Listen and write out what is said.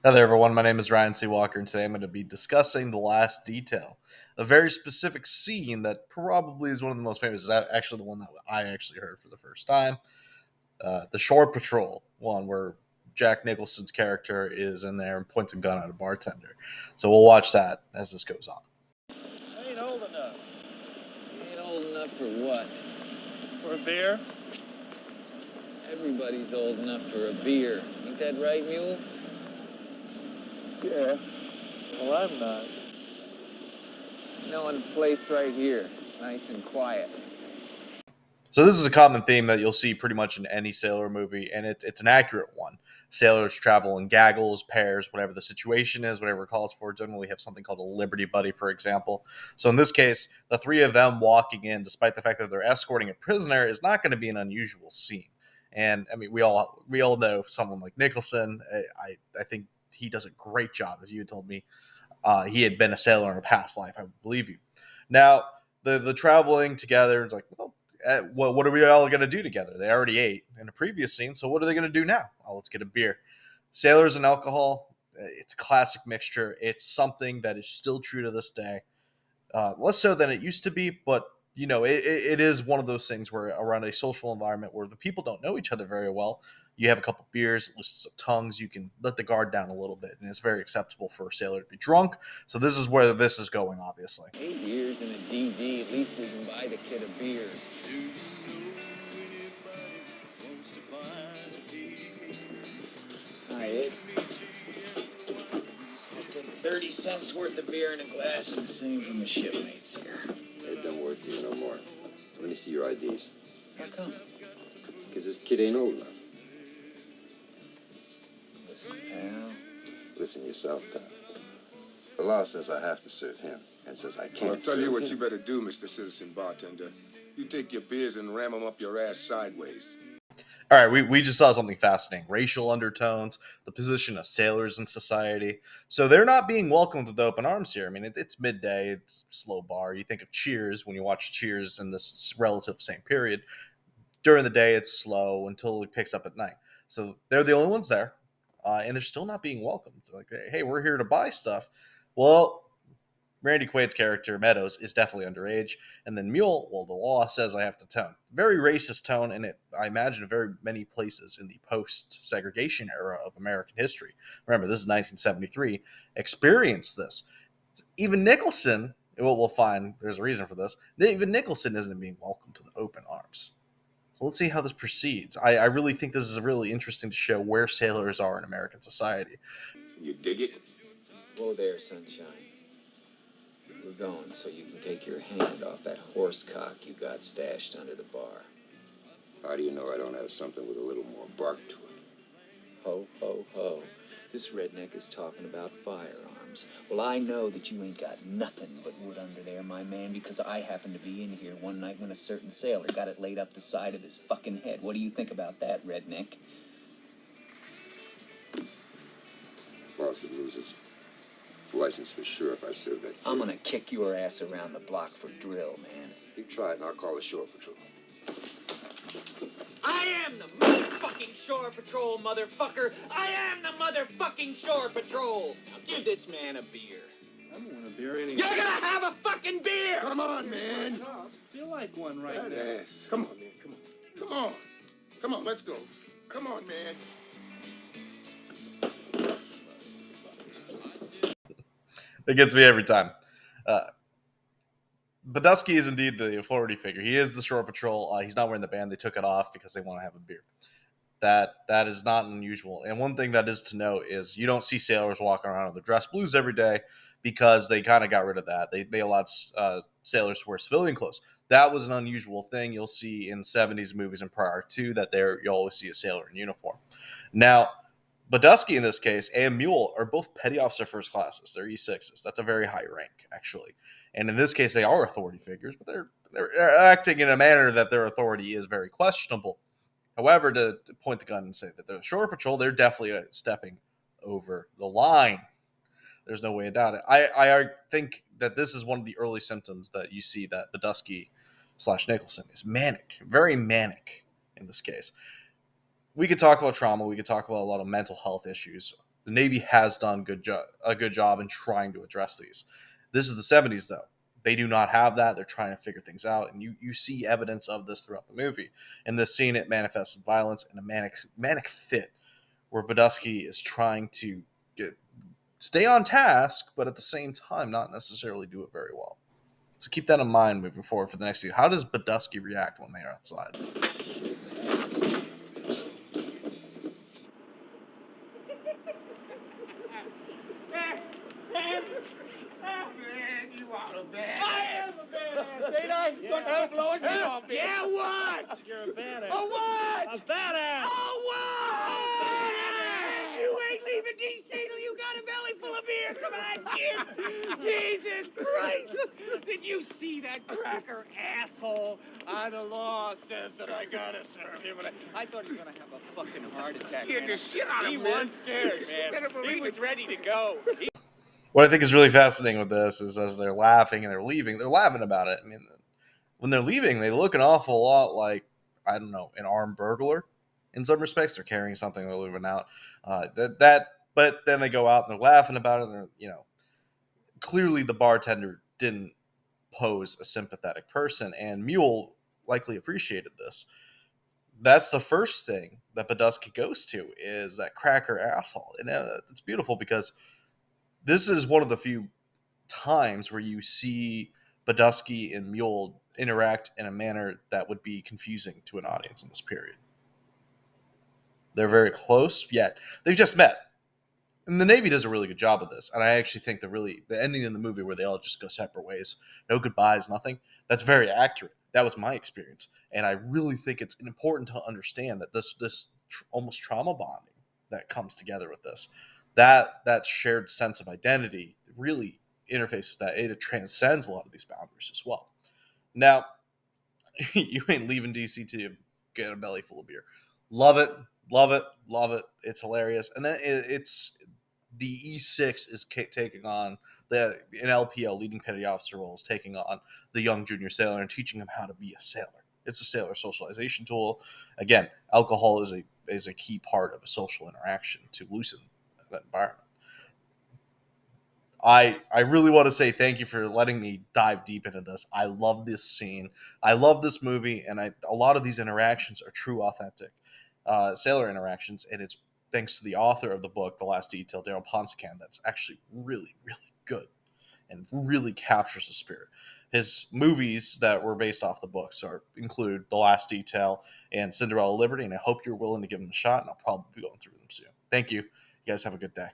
Hi there, everyone. My name is Ryan C. Walker, and today I'm going to be discussing The Last Detail, a very specific scene that probably is one of the most famous. Is actually the one that I actually heard for the first time. The Shore Patrol one, where Jack Nicholson's character is in there and points a gun at a bartender. So we'll watch that as this goes on. I ain't old enough. Ain't old enough for what? For a beer? Everybody's old enough for a beer. Ain't that right, Mule? Yeah. Well, I'm not. No, in a place right here. Nice and quiet. So this is a common theme that you'll see pretty much in any sailor movie, and it's an accurate one. Sailors travel in gaggles, pairs, whatever the situation is, whatever it calls for. Generally, have something called a Liberty Buddy, for example. So in this case, the three of them walking in, despite the fact that they're escorting a prisoner, is not going to be an unusual scene. And I mean, we all know someone like Nicholson. I think he does a great job. If you had told me he had been a sailor in a past life, I would believe you. Now, the traveling together is like, well, what are we all going to do together? They already ate in a previous scene, so what are they going to do now? Oh, let's get a beer. Sailors and alcohol, it's a classic mixture. It's something that is still true to this day. Less so than it used to be, but it is one of those things where around a social environment where the people don't know each other very well, you have a couple beers, lists of tongues, you can let the guard down a little bit, and it's very acceptable for a sailor to be drunk. So this is where this is going, obviously. 8 years in a DV, at least we can buy the kid a beer. All right, Ed. I'll take 30 cents worth of beer in a glass and the same from the shipmates here. It don't work to you no more. Let me see your IDs. How come? Because this kid ain't old enough. Listen, pal. Listen yourself, pal. The law says I have to serve him, and says I can't I'll tell serve you what him. you better do, Mr. Citizen Bartender. You take your beers and ram them up your ass sideways. All right, we just saw something fascinating. Racial undertones, the position of sailors in society. So they're not being welcomed with open arms here. I mean, it's midday, it's slow bar. You think of Cheers when you watch Cheers in this relative same period. During the day, it's slow until it picks up at night. So they're the only ones there, and they're still not being welcomed. Like, hey, we're here to buy stuff. Well, Randy Quaid's character, Meadows, is definitely underage. And then Mule, well, the law says I have to tone. Very racist tone, and I imagine, very many places in the post segregation era of American history. Remember, this is 1973. Experienced this. Even Nicholson, well, we'll find there's a reason for this. Even Nicholson isn't being welcomed to the open arms. So let's see how this proceeds. I really think this is really interesting to show where sailors are in American society. You dig it? Whoa there, sunshine. We're going so you can take your hand off that horse cock you got stashed under the bar. How do you know I don't have something with a little more bark to it? Ho, ho, ho. This redneck is talking about firearms. Well, I know that you ain't got nothing but wood under there, my man, because I happened to be in here one night when a certain sailor got it laid up the side of his fucking head. What do you think about that, redneck? Boss would lose his license for sure if I serve that kid. I'm gonna kick your ass around the block for drill, man. You try it and I'll call the shore patrol. I am the motherfucking Shore Patrol, motherfucker! I am the motherfucking Shore Patrol! Now give this man a beer. I don't want a beer anyway. You're gonna have a fucking beer! Come on, man. I feel like one right That now. ass. Come on, man. Come on. Come on. Come on, let's go. Come on, man. It gets me every time. Badusky is indeed the authority figure. He is the shore patrol. He's not wearing the band. They took it off because they want to have a beer. That is not unusual. And one thing that is to note is you don't see sailors walking around with the dress blues every day because they kind of got rid of that. They allowed sailors to wear civilian clothes. That was an unusual thing you'll see in 70s movies and prior to that. There you always see a sailor in uniform. Now, Badusky in this case and Mule are both petty officer first classes. They're E6s. That's a very high rank, actually. And in this case, they are authority figures, but they're acting in a manner that their authority is very questionable. However, to point the gun and say that they're the shore patrol, they're definitely stepping over the line. There's no way about it. I think that this is one of the early symptoms that you see that Badusky / Nicholson is manic, very manic in this case. We could talk about trauma. We could talk about a lot of mental health issues. The Navy has done a good job in trying to address these. This is the 70s, though. They do not have that. They're trying to figure things out, and you see evidence of this throughout the movie. In this scene, it manifests in violence and a manic fit, where Badusky is trying to stay on task, but at the same time, not necessarily do it very well. So keep that in mind moving forward for the next scene. How does Badusky react when they're outside? Yeah, what? You're a badass. Oh, what? A badass. Oh, what? You ain't leaving D.C. till you got a belly full of beer. Come on, kid. Jesus Christ. Did you see that cracker asshole? The law says that I gotta serve him. I thought he was gonna have a fucking heart attack. Scared the shit out of He him, was man. scared, You man. better believe He was it. ready to go. What I think is really fascinating with this is as they're laughing and they're leaving, they're laughing about it. I mean, when they're leaving, they look an awful lot like, I don't know, an armed burglar in some respects. They're carrying something, they're leaving out. But then they go out and they're laughing about it. And they're, clearly the bartender didn't pose a sympathetic person, and Mule likely appreciated this. That's the first thing that Badusky goes to is that cracker asshole, and it's beautiful because this is one of the few times where you see Badusky and Mule interact in a manner that would be confusing to an audience in this period. They're very close, yet they've just met. And the Navy does a really good job of this. And I actually think the ending in the movie where they all just go separate ways, no goodbyes, nothing, that's very accurate. That was my experience. And I really think it's important to understand that this almost trauma bonding that comes together with this, that shared sense of identity really interfaces that. It transcends a lot of these boundaries as well. Now, you ain't leaving DC to get a belly full of beer. Love it, love it, love it. It's hilarious. And then it's the E6 is taking on an LPO, leading petty officer role, is taking on the young junior sailor and teaching him how to be a sailor. It's a sailor socialization tool. Again, alcohol is a key part of a social interaction to loosen that environment. I really want to say thank you for letting me dive deep into this. I love this scene. I love this movie, and a lot of these interactions are true, authentic sailor interactions, and it's thanks to the author of the book, The Last Detail, Daryl Ponsican, that's actually really, really good and really captures the spirit. His movies that were based off the books include The Last Detail and Cinderella Liberty, and I hope you're willing to give them a shot, and I'll probably be going through them soon. Thank you. You guys have a good day.